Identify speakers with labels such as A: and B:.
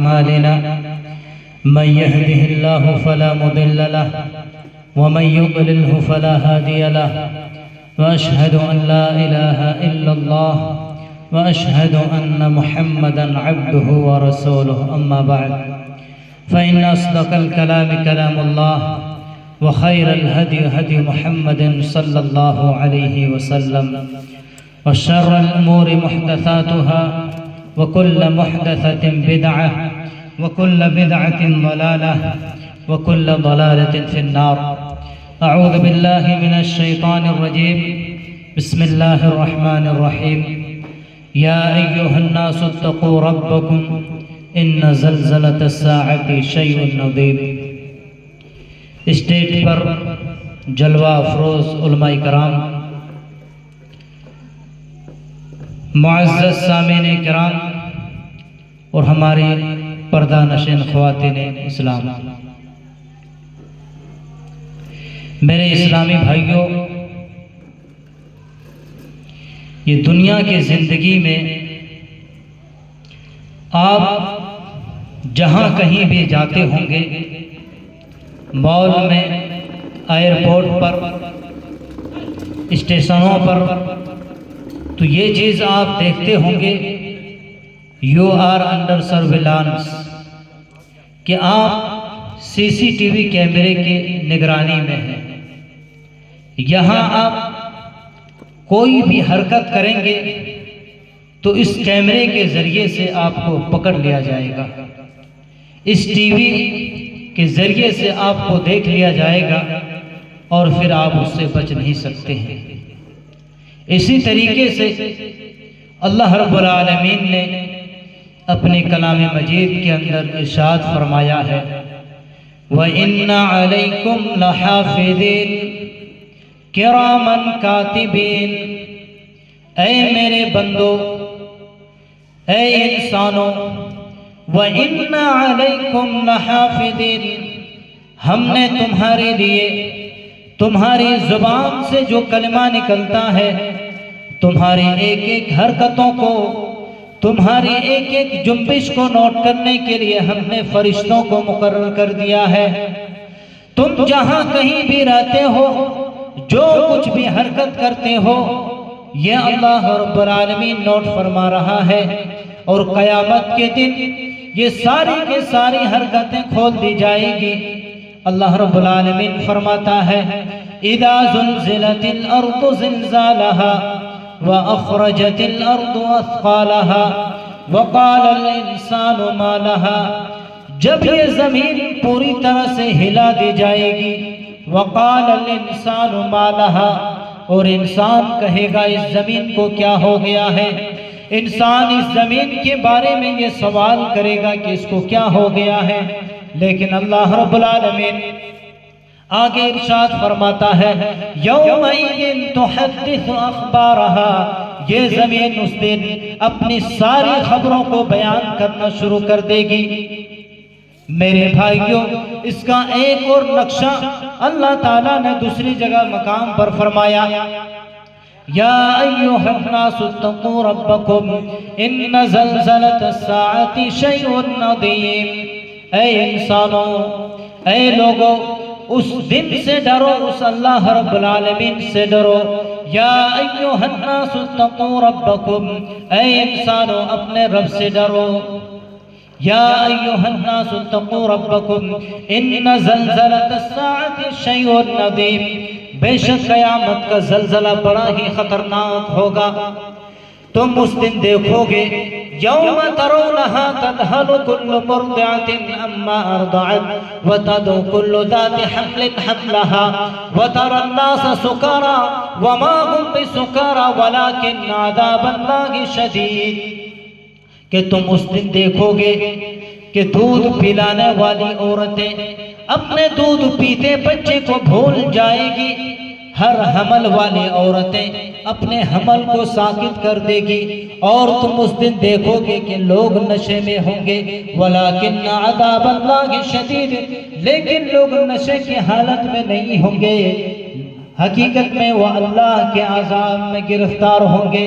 A: أعمالنا من يهده الله فلا مضل له ومن يضلله فلا هادي له وأشهد أن لا إله إلا الله وأشهد أن محمدا عبده ورسوله أما بعد فإن أصدق الكلام كلام الله وخير الهدي هدي محمد صلى الله عليه وسلم وشر الأمور محدثاتها وكل محدثة بدعة وكل بدعة ضلالة وكل ضلالة في النار. أعوذ بالله من الشيطان الرجيم. بسم الله الرحمن الرحيم. يا أيها الناس اتقوا ربكم إن زلزلة الساعة شيء عظيم. اسٹیج پر جلوہ افروز علماء کرام، معزز سامعین کرام اور ہماری پردہ نشین خواتین اسلام، میرے اسلامی بھائیوں، یہ دنیا کی زندگی میں آپ جہاں کہیں بھی جاتے ہوں گے، مال میں، ایئرپورٹ پر، اسٹیشنوں پر، تو یہ چیز آپ دیکھتے ہوں گے، یو آر انڈر سرویلانس، کہ آپ سی سی ٹی وی کیمرے کی نگرانی میں ہیں۔ یہاں آپ کوئی بھی حرکت کریں گے تو اس کیمرے کے ذریعے سے آپ کو پکڑ لیا جائے گا، اس ٹی وی کے ذریعے سے آپ کو دیکھ لیا جائے گا اور پھر آپ اس سے بچ نہیں سکتے ہیں۔ اسی طریقے سے اللہ رب العالمین نے اپنے کلام مجید کے اندر ارشاد فرمایا ہے وَإِنَّ عَلَيْكُمْ لَحَافِظِينَ کِرَامًا کاتبین۔ اے میرے بندو، اے انسانوں، وَإِنَّ عَلَيْكُمْ لَحَافِظِينَ، ہم نے تمہارے لیے تمہاری زبان سے جو کلمہ نکلتا ہے، تمہاری ایک ایک حرکتوں کو، تمہاری ایک ایک جنبش کو نوٹ کرنے کے لیے ہم نے فرشتوں کو مقرر کر دیا ہے۔ تم جہاں کہیں بھی رہتے ہو، جو کچھ بھی حرکت کرتے ہو، یہ اللہ رب العالمین نوٹ فرما رہا ہے، اور قیامت کے دن یہ ساری کی ساری حرکتیں کھول دی جائے گی۔ اللہ رب العالمین فرماتا ہے اِذَا زُلْزِلَتِ الْأَرْضُ زِلْزَالَهَا وَأَخْرَجَتِ الْأَرْضُ أَثْقَالَهَا وَقَالَ الْإِنسَانُ مَا لَهَا، جب یہ زمین پوری طرح سے ہلا دی جائے گی، وَقَالَ الْإِنسَانُ مَا لَهَا، اور انسان کہے گا اس زمین کو کیا ہو گیا ہے۔ انسان اس زمین کے بارے میں یہ سوال کرے گا کہ اس کو کیا ہو گیا ہے، لیکن اللہ رب العالمین آگے ارشاد فرماتا ہے یومئذ تحدث اخبارها، یہ زمین اس دن اپنی ساری خبروں کو بیان کرنا شروع کر دے گی۔ میرے بھائیوں، اس کا ایک اور نقشہ اللہ تعالیٰ نے دوسری جگہ مقام پر فرمایا یا ایھا الناس اتقوا ربکم ان زلزلۃ الساعۃ شیء عظیم۔ اے انسانوں، اے لوگوں، اس دن سے ڈرو، اس اللہ رب العالمین سے ڈرو۔ یا ایھا الناس اتقوا ربکم، اے انسانوں اپنے رب سے ڈرو۔ یا ایھا الناس اتقوا ربکم ان زلزلۃ الساعۃ شیء عظیم، بے شک قیامت کا زلزلہ بڑا ہی خطرناک ہوگا۔ تم اس دن دیکھو گے یوم ترونہا تذہل کل مرضعۃ عما ارضعت وتضع کل ذات حمل حملہا وتری الناس سکارى وما هم بسکارى ولکن عذاب اللہ شدید، کہ تم اس دن دیکھو گے کہ دودھ پلانے والی عورتیں اپنے دودھ پیتے بچے کو بھول جائے گی، ہر حمل والی عورتیں اپنے حمل کو ساکت کر دے گی، اور تم اس دن دیکھو گے کہ لوگ نشے میں ہوں گے، ولیکن عذاب اللہ شدید، لیکن لوگ نشے کی حالت میں نہیں ہوں گے، حقیقت میں وہ اللہ کے عذاب میں گرفتار ہوں گے۔